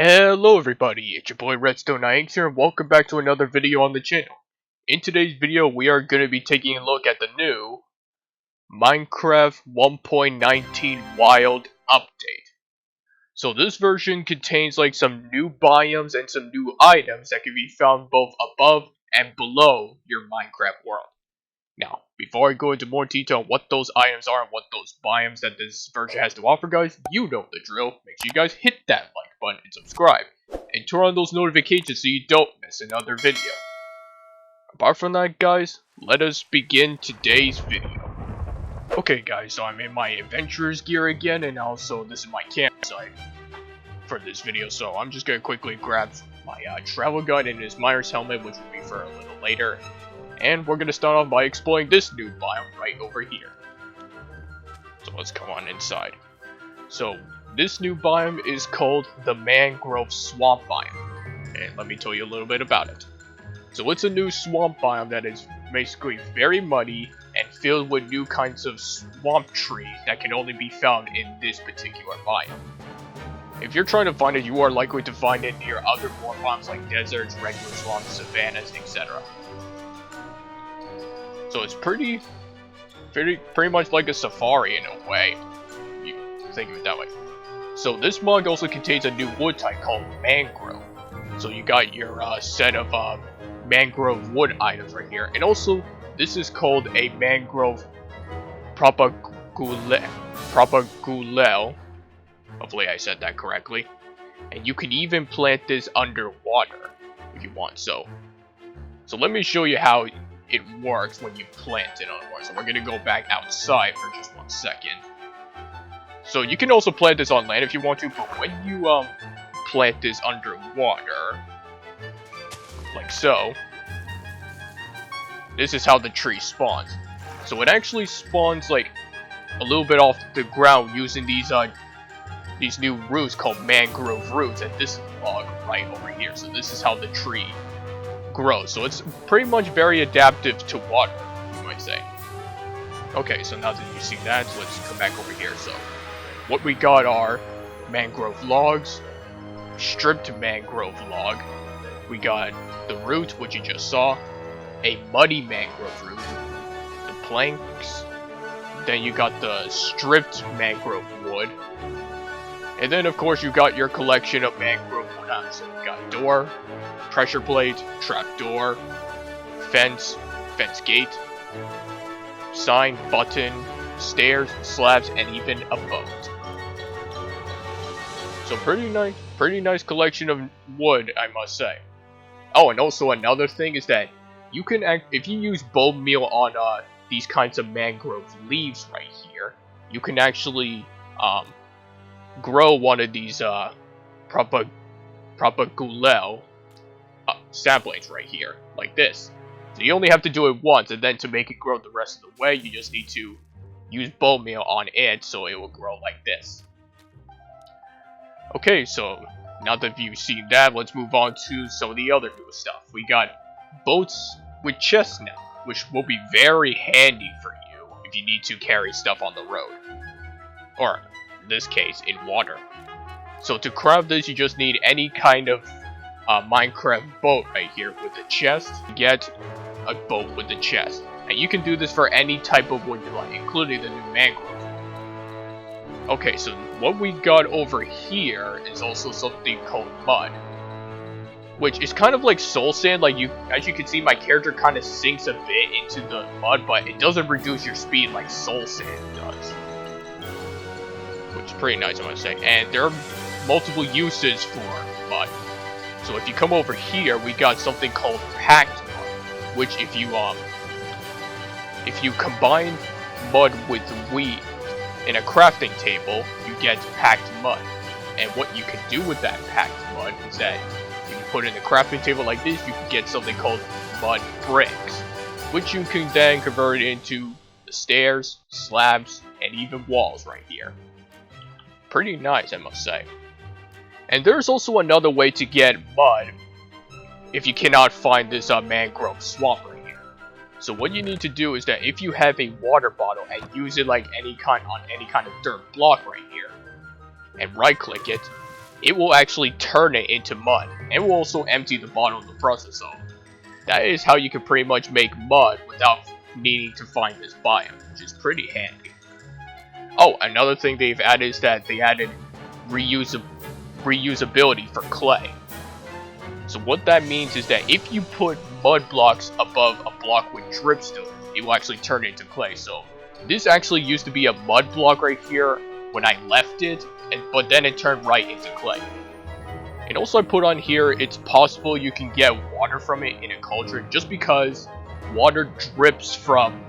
Hello everybody, it's your boy Redstone9 here and welcome back to another video on the channel. In today's video we are going to be taking a look at the new Minecraft 1.19 Wild Update. So this version contains like some new biomes and some new items that can be found both above and below your Minecraft world. Now, before I go into more detail on what those items are and what those biomes that this version has to offer, guys, you know the drill. Make sure you guys hit that like button and subscribe. And turn on those notifications so you don't miss another video. Apart from that, guys, let us begin today's video. Okay, guys, so I'm in my adventurer's gear again, and also this is my campsite for this video. So I'm just going to quickly grab my travel guide and his miner's helmet, which will be for a little later. And we're going to start off by exploring this new biome right over here. So let's come on inside. So this new biome is called the Mangrove Swamp biome. And let me tell you a little bit about it. So it's a new swamp biome that is basically very muddy and filled with new kinds of swamp trees that can only be found in this particular biome. If you're trying to find it, you are likely to find it near other more biomes like deserts, regular swamps, savannas, etc. So it's pretty much like a safari in a way. You think of it that way. So this mod also contains a new wood type called Mangrove. So you got your set of mangrove wood items right here. And also, this is called a Mangrove propagule. Hopefully I said that correctly. And you can even plant this underwater if you want. So let me show you how it works when you plant it underwater. So we're gonna go back outside for just 1 second. So you can also plant this on land if you want to, but when you plant this underwater, like so, this is how the tree spawns. So it actually spawns like a little bit off the ground using these new roots called mangrove roots, and this is log right over here. So this is how the tree grows. So it's pretty much very adaptive to water, you might say. Okay, so now that you see that, so let's come back over here. So what we got are mangrove logs, stripped mangrove log, we got the root, which you just saw, a muddy mangrove root, the planks, then you got the stripped mangrove wood, and then of course you got your collection of mangrove wood items. So you got door, pressure plate, trap door, fence gate, sign, button, stairs, slabs, and even a boat. So pretty nice collection of wood, I must say. Oh, and also another thing is that you can if you use bone meal on these kinds of mangrove leaves right here, you can actually grow one of these propagule saplings right here, like this. So you only have to do it once, and then to make it grow the rest of the way, you just need to use bone meal on it, so it will grow like this. Okay, so now that you've seen that, let's move on to some of the other new stuff. We got boats with chests now, which will be very handy for you if you need to carry stuff on the road, or in this case, in water. So to craft this, you just need any kind of Minecraft boat right here with a chest. Get a boat with a chest, and you can do this for any type of wood you like, including the new mangrove. Okay, so what we got over here is also something called mud, which is kind of like soul sand. Like as you can see, my character kind of sinks a bit into the mud, but it doesn't reduce your speed like soul sand does, which is pretty nice, I must say. And there are multiple uses for mud. So if you come over here, we got something called packed mud, which if you combine mud with wheat in a crafting table, you get packed mud. And what you can do with that packed mud is that if you put it in a crafting table like this, you can get something called mud bricks, which you can then convert into the stairs, slabs, and even walls right here. Pretty nice, I must say. And there's also another way to get mud if you cannot find this mangrove swamp right here. So what you need to do is that if you have a water bottle and use it like any kind of dirt block right here, and right click it, it will actually turn it into mud, and will also empty the bottle in the process. So that is how you can pretty much make mud without needing to find this biome, which is pretty handy. Oh, another thing they've added is that they added reusability for clay. So what that means is that if you put mud blocks above a block with dripstone, it will actually turn it into clay. So this actually used to be a mud block right here when I left it, but then it turned right into clay. And also I put on here, it's possible you can get water from it in a cauldron, just because water drips from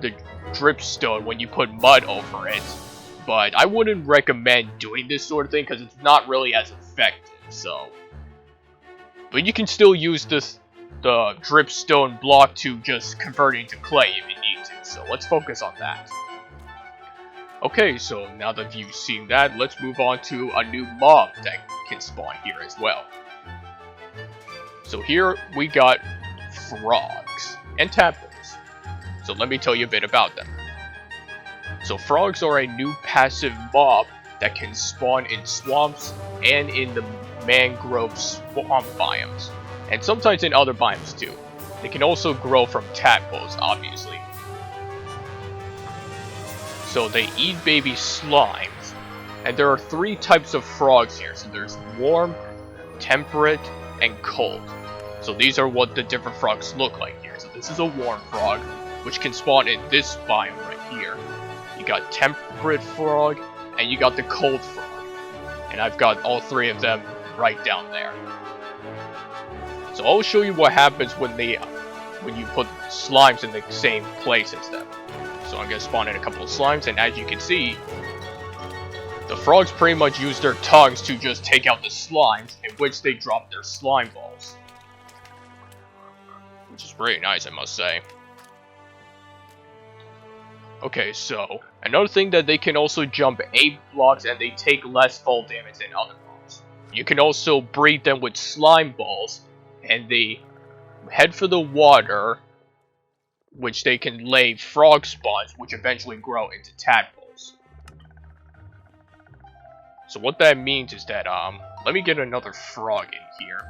the dripstone when you put mud over it. But I wouldn't recommend doing this sort of thing because it's not really as effective. But you can still use the dripstone block to just convert it into clay if you need to. So let's focus on that. Okay, so now that you've seen that, let's move on to a new mob that can spawn here as well. So here we got frogs and tadpoles. So let me tell you a bit about them. So frogs are a new passive mob that can spawn in swamps and in the Mangrove Swamp biomes, and sometimes in other biomes too. They can also grow from tadpoles, obviously. So they eat baby slimes, and there are 3 types of frogs here. So there's warm, temperate, and cold. So these are what the different frogs look like here. So this is a warm frog, which can spawn in this biome right here. You got temperate frog, and you got the cold frog. And I've got all 3 of them right down there. So I'll show you what happens when you put slimes in the same place as them. So I'm gonna spawn in a couple of slimes, and as you can see, the frogs pretty much use their tongues to just take out the slimes, in which they drop their slime balls. Which is pretty nice, I must say. Okay, so another thing that they can also jump 8 blocks and they take less fall damage than other mobs. You can also breed them with slime balls, and they head for the water, which they can lay frog spawns, which eventually grow into tadpoles. So what that means is that, let me get another frog in here.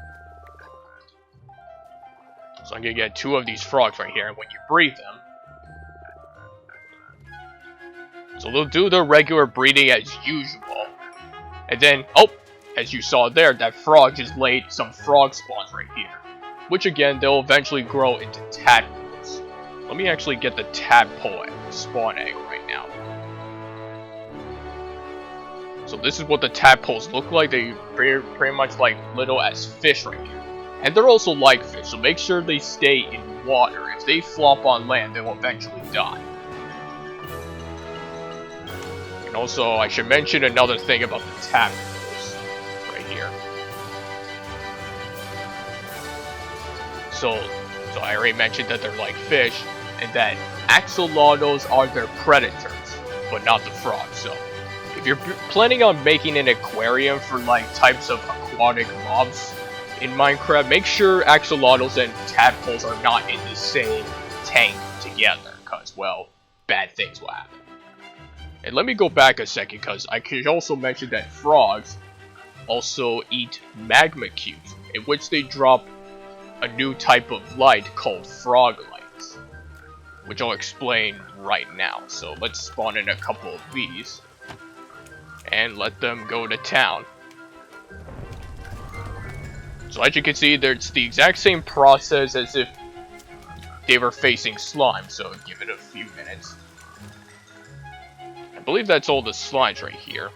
So I'm gonna get 2 of these frogs right here, and when you breed them, so they'll do their regular breeding as usual. And then, oh, as you saw there, that frog just laid some frog spawns right here. Which again, they'll eventually grow into tadpoles. Let me actually get the tadpole spawn egg right now. So this is what the tadpoles look like. They're pretty much like little as fish right here. And they're also like fish, so make sure they stay in water. If they flop on land, they will eventually die. And also, I should mention another thing about the tadpoles right here. So I already mentioned that they're like fish, and that axolotls are their predators, but not the frogs. So if you're planning on making an aquarium for like types of aquatic mobs in Minecraft, make sure axolotls and tadpoles are not in the same tank together, because, well, bad things will happen. And let me go back a second, because I could also mention that frogs also eat magma cubes, in which they drop a new type of light called frog lights, which I'll explain right now. So let's spawn in a couple of these, and let them go to town. So as you can see, it's the exact same process as if they were facing slime, so give it a few minutes. I believe that's all the slimes right here.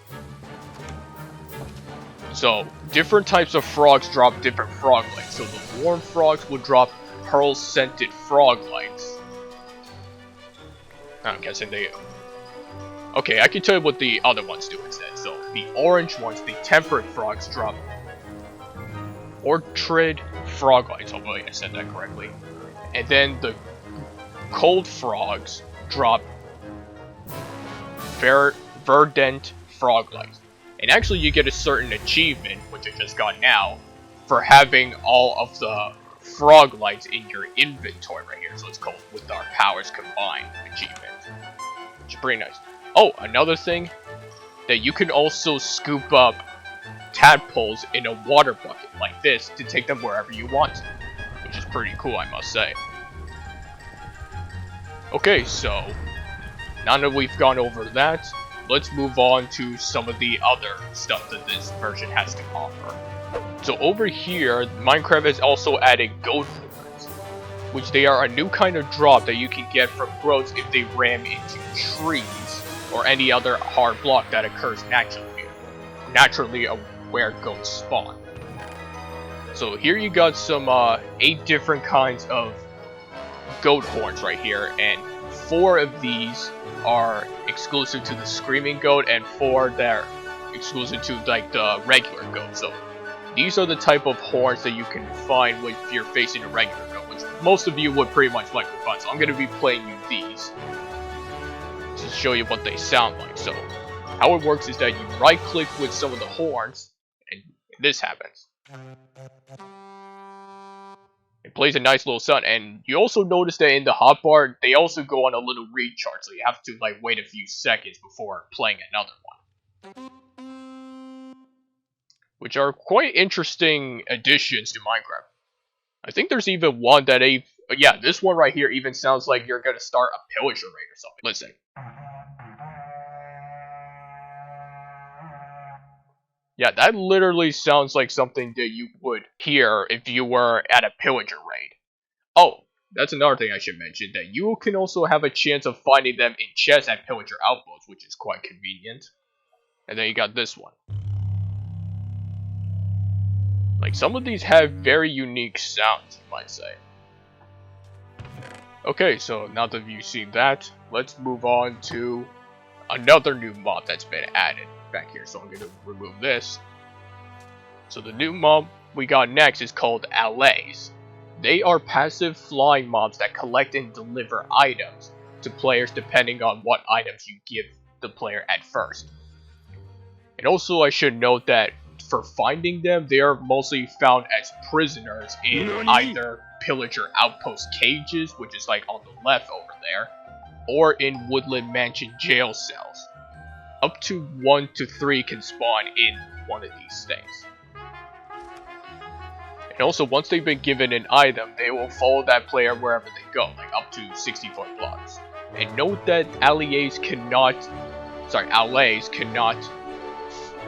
So, different types of frogs drop different frog lights. So the warm frogs will drop pearl-scented frog lights. I'm guessing they... Okay, I can tell you what the other ones do instead. So, the orange ones, the temperate frogs, drop orchid frog lights. Hopefully I said that correctly. And then the cold frogs drop verdant frog lights. And actually you get a certain achievement, which I just got now, for having all of the frog lights in your inventory right here. So it's called With Our Powers Combined achievement, which is pretty nice. Oh, another thing, that you can also scoop up tadpoles in a water bucket like this to take them wherever you want to, which is pretty cool, I must say. Okay, so now that we've gone over that, let's move on to some of the other stuff that this version has to offer. So over here, Minecraft has also added goat horns, which they are a new kind of drop that you can get from growths if they ram into trees or any other hard block that occurs naturally where goats spawn. So here you got some 8 different kinds of goat horns right here, and 4 of these are exclusive to the screaming goat and 4 that are exclusive to like the regular goat. So these are the type of horns that you can find if you're facing a regular goat, which most of you would pretty much like to find. So I'm going to be playing you these to show you what they sound like. So how it works is that you right click with some of the horns and this happens. It plays a nice little sound, and you also notice that in the hotbar they also go on a little recharge, so you have to like wait a few seconds before playing another one, which are quite interesting additions to Minecraft. I think there's even one that yeah, this one right here even sounds like you're gonna start a pillager raid or something. Listen. Yeah, that literally sounds like something that you would hear if you were at a pillager raid. Oh, that's another thing I should mention, that you can also have a chance of finding them in chests at pillager outposts, which is quite convenient. And then you got this one. Like, some of these have very unique sounds, you might say. Okay, so now that you've seen that, let's move on to another new mob that's been added back here. So I'm going to remove this. So the new mob we got next is called Allays. They are passive flying mobs that collect and deliver items to players depending on what items you give the player at first. And also I should note that for finding them, they are mostly found as prisoners in either pillager outpost cages, which is like on the left over there, or in Woodland Mansion jail cells. Up to 1 to 3 can spawn in one of these things. And also, once they've been given an item, they will follow that player wherever they go, like up to 60-foot blocks. And note that Allays cannot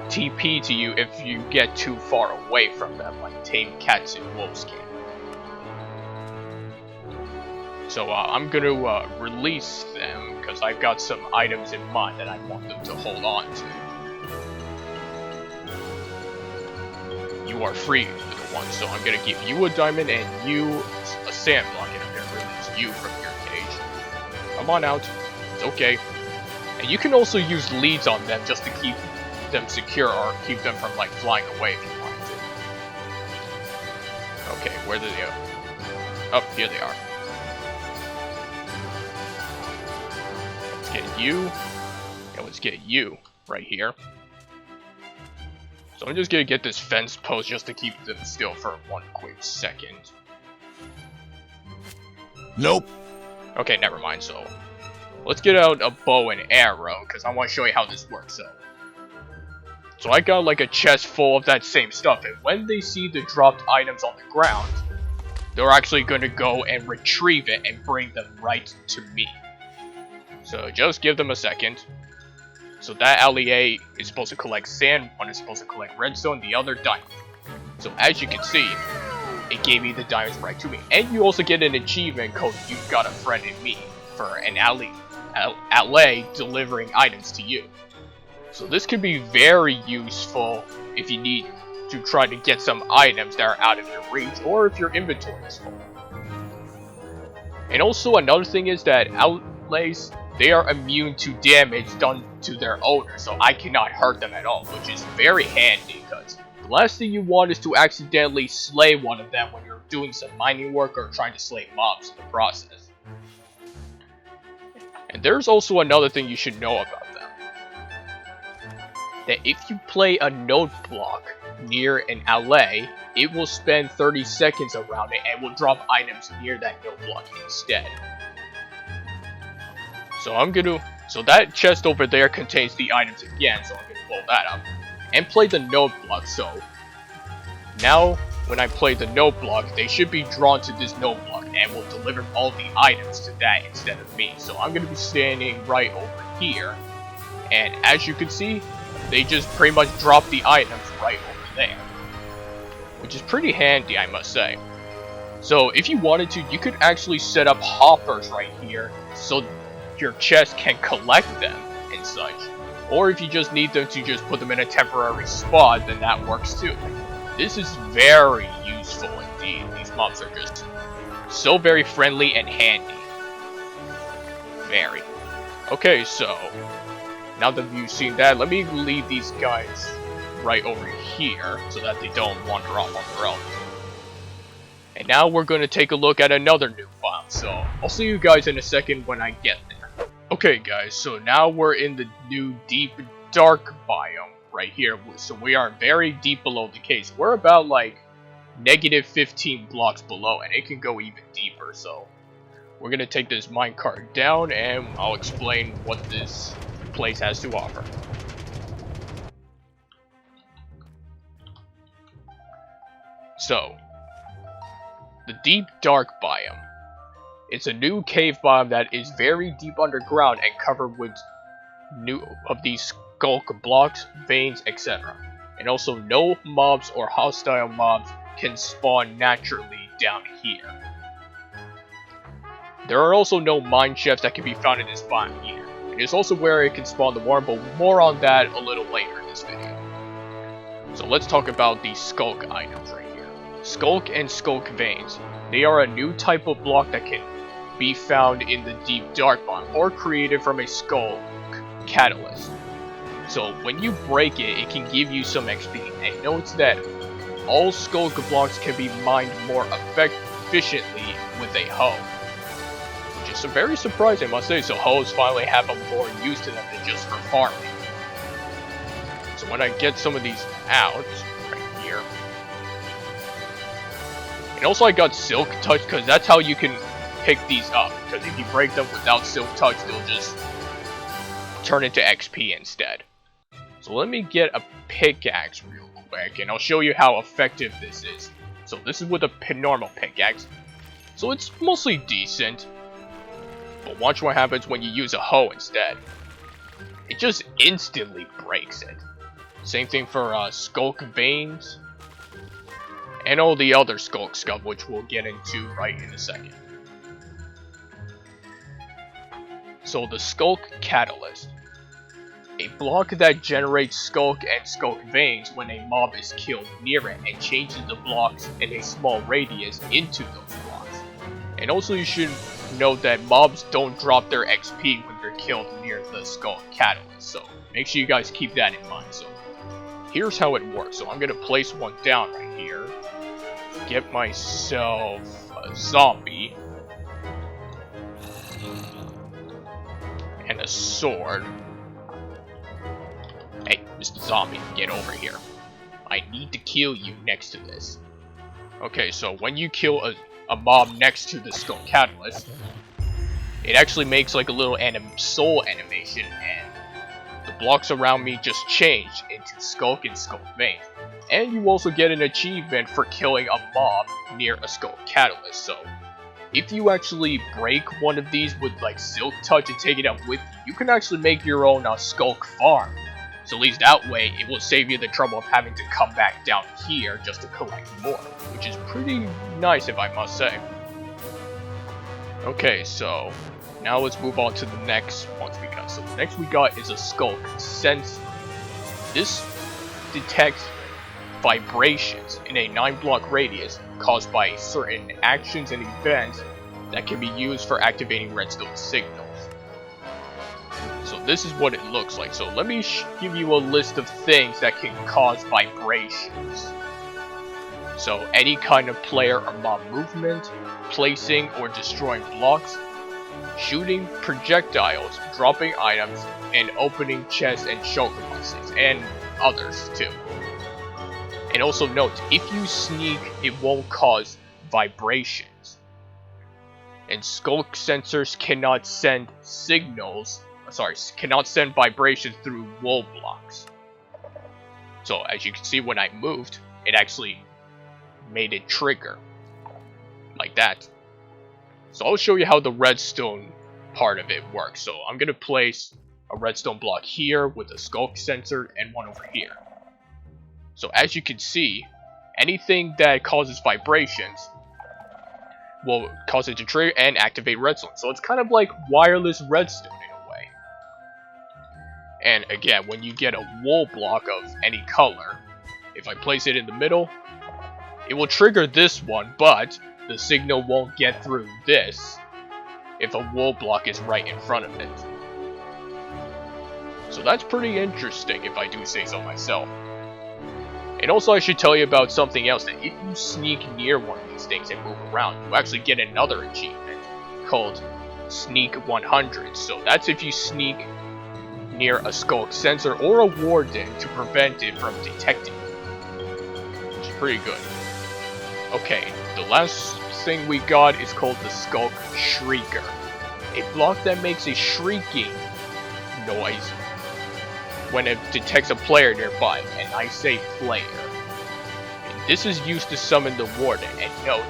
TP to you if you get too far away from them, like tame cats and wolves can. So I'm going to release them, because I've got some items in mind that I want them to hold on to. You are free, little one, so I'm going to give you a diamond and you a sand block, and I'm going to release you from your cage. Come on out. It's okay. And you can also use leads on them just to keep them secure or keep them from like flying away if you wanted to. Okay, where did they go? Oh, here they are. Get you, and let's get you right here. So I'm just gonna get this fence post just to keep them still for 1 quick second. Nope. Okay, never mind. So let's get out a bow and arrow, because I want to show you how this works. So I got like a chest full of that same stuff, and when they see the dropped items on the ground, they're actually gonna go and retrieve it and bring them right to me. So just give them a second. So that alley is supposed to collect sand, one is supposed to collect redstone, the other diamond. So as you can see, it gave me the diamonds right to me. And you also get an achievement called You've Got a Friend in Me for an alley delivering items to you. So this could be very useful if you need to try to get some items that are out of your reach, or if your inventory is full. And also another thing is that Allays, they are immune to damage done to their owner, so I cannot hurt them at all, which is very handy, because the last thing you want is to accidentally slay one of them when you're doing some mining work or trying to slay mobs in the process. And there's also another thing you should know about them. That if you play a node block near an alley, it will spend 30 seconds around it and will drop items near that node block instead. So that chest over there contains the items again, so I'm gonna pull that up. and play the node block. So now when I play the node block, they should be drawn to this node block and will deliver all the items to that instead of me. So I'm going to be standing right over here, and as you can see, they just pretty much drop the items right over there, which is pretty handy, I must say. So if you wanted to, you could actually set up hoppers right here so your chest can collect them and such. Or if you just need them to just put them in a temporary spot, then that works too. This is very useful indeed. These mobs are just so very friendly and handy. Very. Okay, so now that you've seen that, let me leave these guys right over here so that they don't wander off on their own. And now we're going to take a look at another new biome, so I'll see you guys in a second when I get there. Okay guys, so now we're in the new deep dark biome right here. So we are very deep below the cave. We're about like negative 15 blocks below, and it can go even deeper. So we're going to take this minecart down and I'll explain what this place has to offer. So the deep dark biome. It's a new cave biome that is very deep underground and covered with new of these skulk blocks, veins, etc. And also no mobs or hostile mobs can spawn naturally down here. There are also no mine shafts that can be found in this biome either. It is also where it can spawn the worm, but more on that a little later in this video. So let's talk about these skulk items right here. Skulk and skulk veins. They are a new type of block that can be found in the deep dark biome or created from a skulk catalyst. So when you break it, it can give you some XP. And note that all skulk blocks can be mined more efficiently with a hoe. Which is very surprising, I must say. So hoes finally have a more use to them than just for farming. So when I get some of these out, right here. And also I got Silk Touch, because that's how you can pick these up. Because if you break them without Silk Touch, they'll just turn into XP instead. So let me get a pickaxe real quick, and I'll show you how effective this is. So this is with a normal pickaxe. So it's mostly decent. But watch what happens when you use a hoe instead. It just instantly breaks it. Same thing for skulk veins. And all the other skulk stuff, which we'll get into right in a second. So the skulk catalyst. A block that generates skulk and skulk veins when a mob is killed near it and changes the blocks in a small radius into those blocks. And also you should note that mobs don't drop their XP when they're killed near the skulk catalyst. So make sure you guys keep that in mind. So here's how it works. So I'm going to place one down right here. Get myself a zombie. And a sword. Hey, Mr. Zombie, get over here. I need to kill you next to this. Okay, so when you kill a mob next to the skull catalyst, it actually makes like a little soul animation, and the blocks around me just change into skulk and skulk vein. And you also get an achievement for killing a mob near a skull catalyst. So if you actually break one of these with like Silk Touch and take it up with you, you can actually make your own skulk farm. So at least that way, it will save you the trouble of having to come back down here just to collect more, which is pretty nice if I must say. Okay, so now let's move on to the next ones we got. So the next we got is a skulk sensor. This detects vibrations in a 9-block radius caused by certain actions and events that can be used for activating redstone signals. So this is what it looks like. So let me give you a list of things that can cause vibrations. So any kind of player or mob movement, placing or destroying blocks, shooting projectiles, dropping items, and opening chests and shulker boxes, and others too. And also note, if you sneak, it won't cause vibrations. And skulk sensors cannot send vibrations through wall blocks. So as you can see, when I moved, it actually made it trigger. Like that. So I'll show you how the redstone part of it works. So I'm going to place a redstone block here with a skulk sensor and one over here. So as you can see, anything that causes vibrations will cause it to trigger and activate redstone. So it's kind of like wireless redstone in a way. And again, when you get a wool block of any color, if I place it in the middle, it will trigger this one, but the signal won't get through this if a wool block is right in front of it. So that's pretty interesting if I do say so myself. And also I should tell you about something else, that if you sneak near one of these things and move around, you actually get another achievement called Sneak 100. So that's if you sneak near a skulk sensor or a warden to prevent it from detecting you, which is pretty good. Okay, the last thing we got is called the Skulk Shrieker, a block that makes a shrieking noise when it detects a player nearby, and I say player. And this is used to summon the warden, and note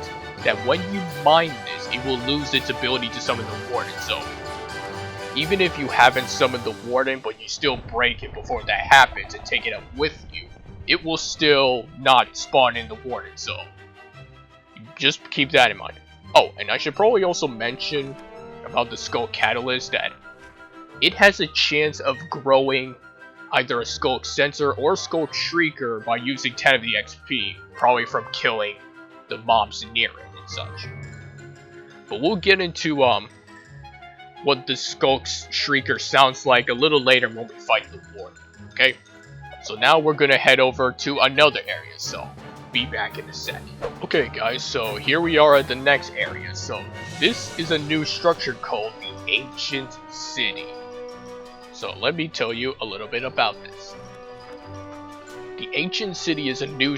that when you mine this, it will lose its ability to summon the warden, so even if you haven't summoned the warden, but you still break it before that happens and take it up with you, it will still not spawn in the warden, so just keep that in mind. Oh, and I should probably also mention about the Skulk Catalyst that it has a chance of growing either a Skulk Sensor or Skulk Shrieker by using 10 of the XP, probably from killing the mobs near it and such. But we'll get into what the Skulk Shrieker sounds like a little later when we fight the Warden, okay? So now we're gonna head over to another area, so be back in a sec. Okay guys, so here we are at the next area. So this is a new structure called the Ancient City. So let me tell you a little bit about this. The Ancient City is a new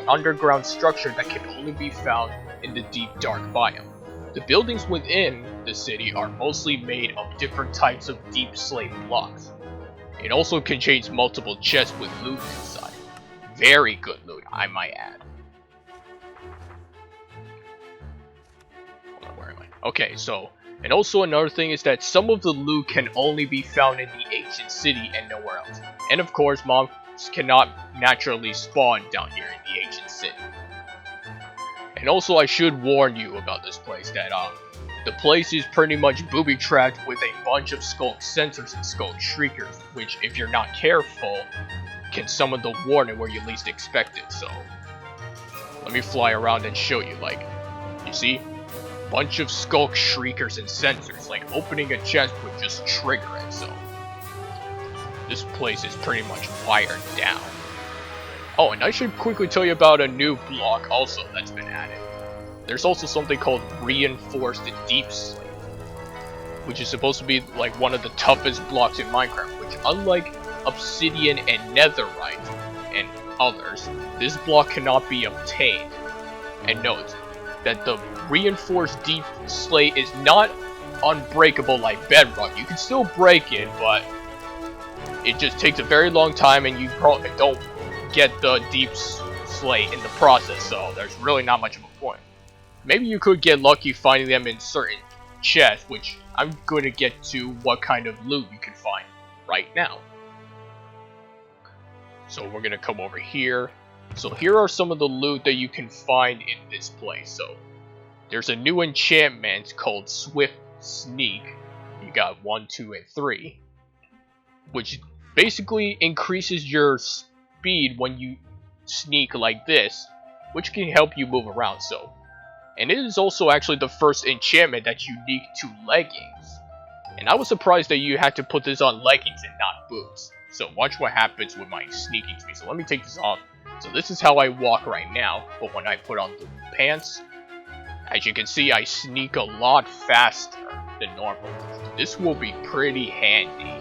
underground structure that can only be found in the deep dark biome. The buildings within the city are mostly made of different types of deep slate blocks. It also contains multiple chests with loot inside. Very good loot, I might add. Hold on, where am I? Okay, so, and also another thing is that some of the loot can only be found in the Ancient City and nowhere else. And of course, mobs cannot naturally spawn down here in the Ancient City. And also, I should warn you about this place, that the place is pretty much booby-trapped with a bunch of Skulk Sensors and Skulk Shriekers, which, if you're not careful, can summon the Warden where you least expect it. So let me fly around and show you. Like, you see, bunch of Skulk Shriekers and Sensors. Like, opening a chest would just trigger it. So this place is pretty much wired down. Oh, and I should quickly tell you about a new block also that's been added. There's also something called Reinforced Deep Slate, which is supposed to be like one of the toughest blocks in Minecraft, which, unlike Obsidian and Netherite and others, this block cannot be obtained. And note that the Reinforced Deep Slate is not unbreakable like Bedrock. You can still break it, but it just takes a very long time, and you probably don't get the deep slate in the process, so there's really not much of a point. Maybe you could get lucky finding them in certain chests, which I'm going to get to what kind of loot you can find right now. So we're going to come over here. So here are some of the loot that you can find in this place. So there's a new enchantment called Swift Sneak. You got 1, 2, and 3, which basically increases your speed when you sneak like this, which can help you move around. So, and it is also actually the first enchantment that's unique to leggings, and I was surprised that you had to put this on leggings and not boots. So watch what happens with my sneaking speed. So let me take this off. So this is how I walk right now, but when I put on the pants, as you can see, I sneak a lot faster than normal. This will be pretty handy.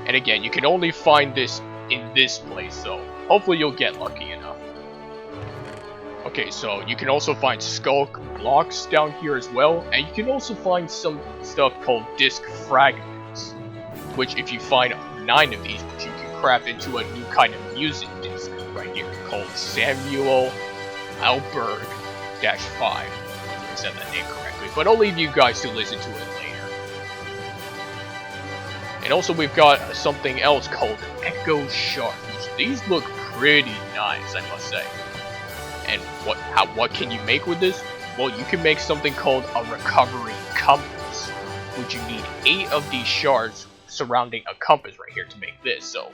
And again, you can only find this in this place, so hopefully you'll get lucky enough. Okay, so you can also find skulk blocks down here as well, and you can also find some stuff called disc fragments, which if you find 9 of these, which you can Minecraft into a new kind of music disc right here called Samuel Alberg-5. I said that name correctly, but I'll leave you guys to listen to it later. And also we've got something else called Echo Shards. These look pretty nice, I must say. And what can you make with this? Well, you can make something called a recovery compass, which you need 8 of these shards surrounding a compass right here to make this. So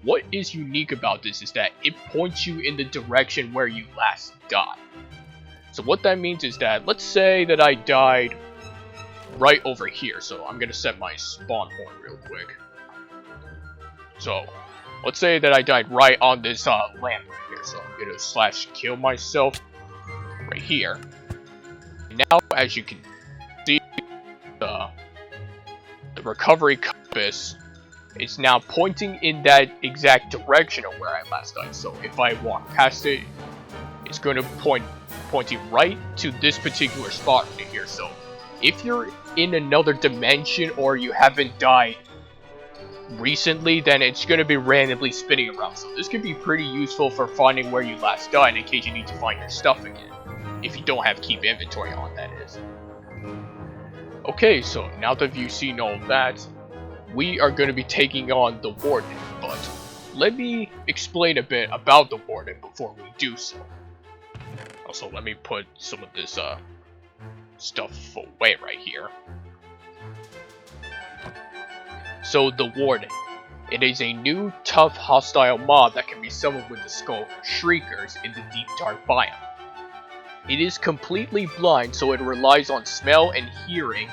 what is unique about this is that it points you in the direction where you last died. So what that means is that, let's say that I died right over here. So I'm gonna set my spawn point real quick. So let's say that I died right on this lamp right here. So I'm gonna /kill myself right here. Now, as you can see, the recovery compass is now pointing in that exact direction of where I last died. So if I walk past it, it's going to pointing right to this particular spot right here. So if you're in another dimension or you haven't died recently, then it's going to be randomly spinning around. So this could be pretty useful for finding where you last died in case you need to find your stuff again. If you don't have keep inventory on, that is. Okay, so now that you've seen all that, we are going to be taking on the Warden, but let me explain a bit about the Warden before we do so. Also, let me put some of this stuff away right here. So, the Warden. It is a new, tough, hostile mob that can be summoned with the skull Shriekers in the Deep Dark Biome. It is completely blind, so it relies on smell and hearing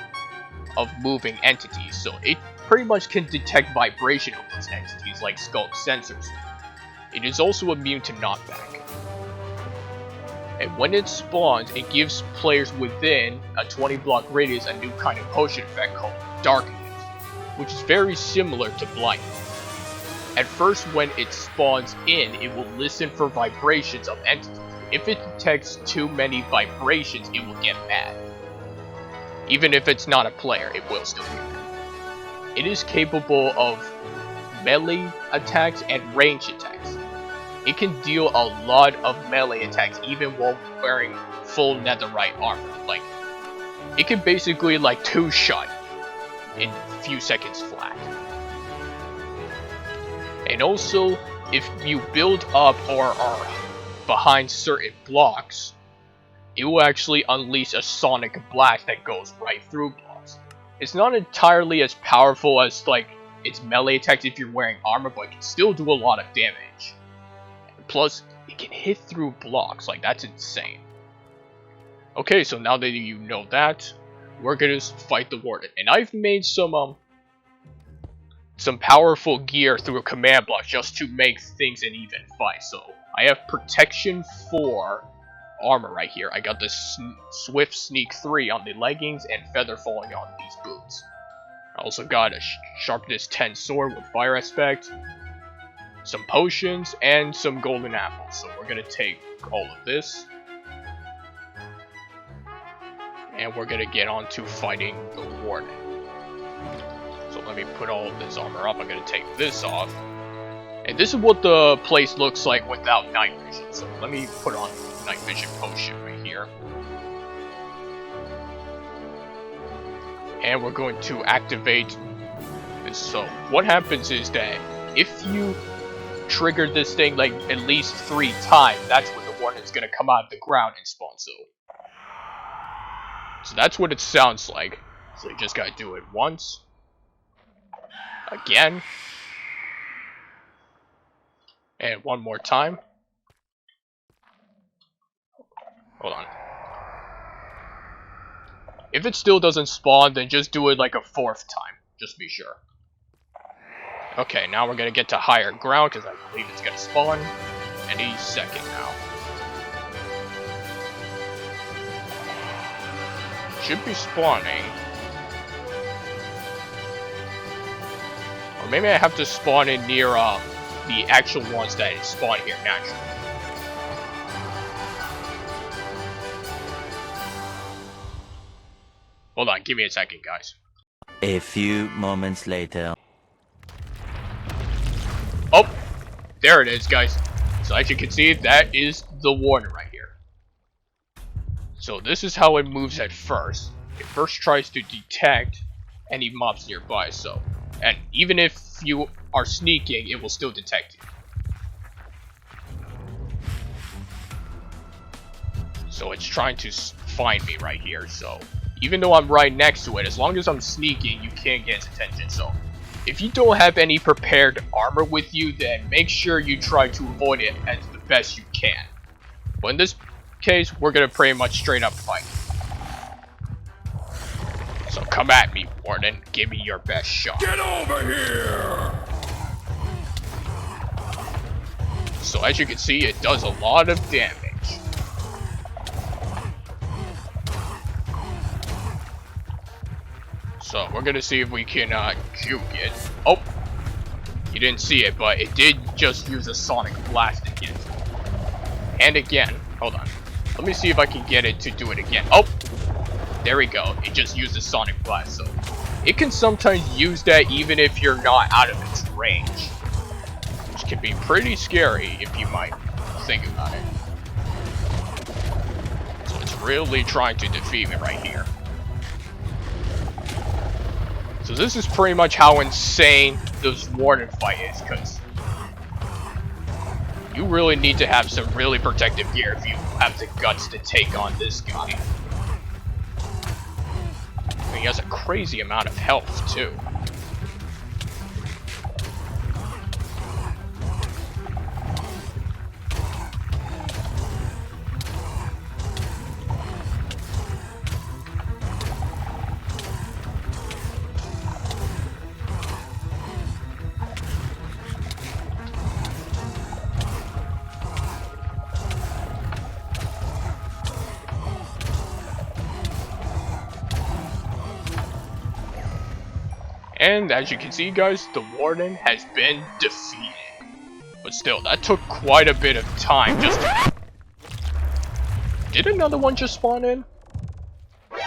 of moving entities, so it pretty much can detect vibration of those entities like Skull sensors. It is also immune to knockback. And when it spawns, it gives players within a 20 block radius a new kind of potion effect called Darkness, which is very similar to blindness. At first, when it spawns in, it will listen for vibrations of entities. If it detects too many vibrations, it will get mad. Even if it's not a player, it will still do that. It is capable of melee attacks and ranged attacks. It can deal a lot of melee attacks even while wearing full netherite armor. Like, it can basically like two-shot in a few seconds flat. And also, if you build up or are behind certain blocks, it will actually unleash a sonic blast that goes right through blocks. It's not entirely as powerful as like its melee attacks if you're wearing armor, but it can still do a lot of damage. Plus, it can hit through blocks, like that's insane. Okay, so now that you know that, we're gonna fight the Warden. And I've made some powerful gear through a command block just to make things an even fight. So I have protection 4 armor right here. I got this Swift Sneak 3 on the leggings and Feather Falling on these boots. I also got a Sharpness 10 sword with fire aspect, some potions, and some golden apples. So we're gonna take all of this, and we're gonna get on to fighting the Warden. So let me put all of this armor up. I'm gonna take this off. And this is what the place looks like without night vision. So let me put on night vision potion right here. And we're going to activate this. So what happens is that if you trigger this thing like at least 3 times, that's when the Warden is going to come out of the ground and spawn. So that's what it sounds like. So you just gotta do it once. Again. And one more time. Hold on. If it still doesn't spawn, then just do it like a 4th time. Just to be sure. Okay, now we're gonna get to higher ground, because I believe it's gonna spawn any second now. Should be spawning. Or maybe I have to spawn in near the actual ones that spawn here naturally. Hold on, give me a second, guys. A few moments later. Oh, there it is, guys. So as you can see, that is the Warden right here. So this is how it moves at first. It first tries to detect any mobs nearby, and even if you are sneaking, it will still detect you. So it's trying to find me right here, so even though I'm right next to it, as long as I'm sneaking, you can't get its attention. So if you don't have any prepared armor with you, then make sure you try to avoid it as the best you can. But in this case, we're gonna pretty much straight up fight. So come at me, Warden. Give me your best shot. Get over here! So as you can see, it does a lot of damage. So we're gonna see if we can juke it. Oh, you didn't see it, but it did just use a sonic blast again. And again, hold on. Let me see if I can get it to do it again. Oh, there we go. It just used a sonic blast. So it can sometimes use that even if you're not out of its range, which can be pretty scary if you might think about it. So it's really trying to defeat me right here. So this is pretty much how insane this Warden fight is, because you really need to have some really protective gear if you have the guts to take on this guy. And he has a crazy amount of health, too. And as you can see, guys, the Warden has been defeated. But still, that took quite a bit of time just to... Did another one just spawn in?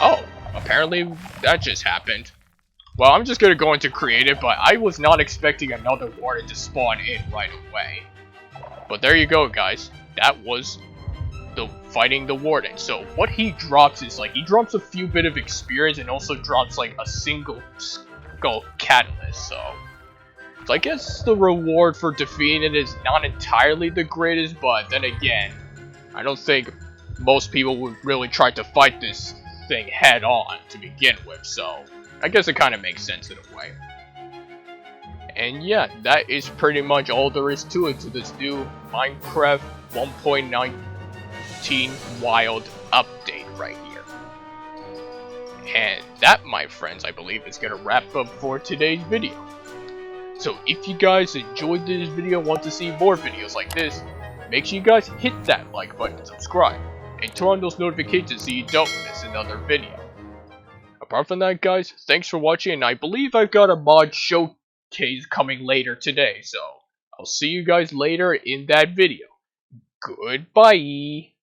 Oh, apparently that just happened. Well, I'm just gonna go into creative, but I was not expecting another Warden to spawn in right away. But there you go, guys. That was the fighting the Warden. So what he drops is like, he drops a few bit of experience and also drops like a single skull catalyst. So I guess the reward for defeating it is not entirely the greatest, but then again, I don't think most people would really try to fight this thing head on to begin with, so I guess it kind of makes sense in a way. And yeah, that is pretty much all there is to it, to this new Minecraft 1.19 Wild update right here. And that, my friends, I believe is going to wrap up for today's video. So if you guys enjoyed this video and want to see more videos like this, make sure you guys hit that like button and subscribe, and turn on those notifications so you don't miss another video. Apart from that, guys, thanks for watching, and I believe I've got a mod showcase coming later today, so I'll see you guys later in that video. Goodbye!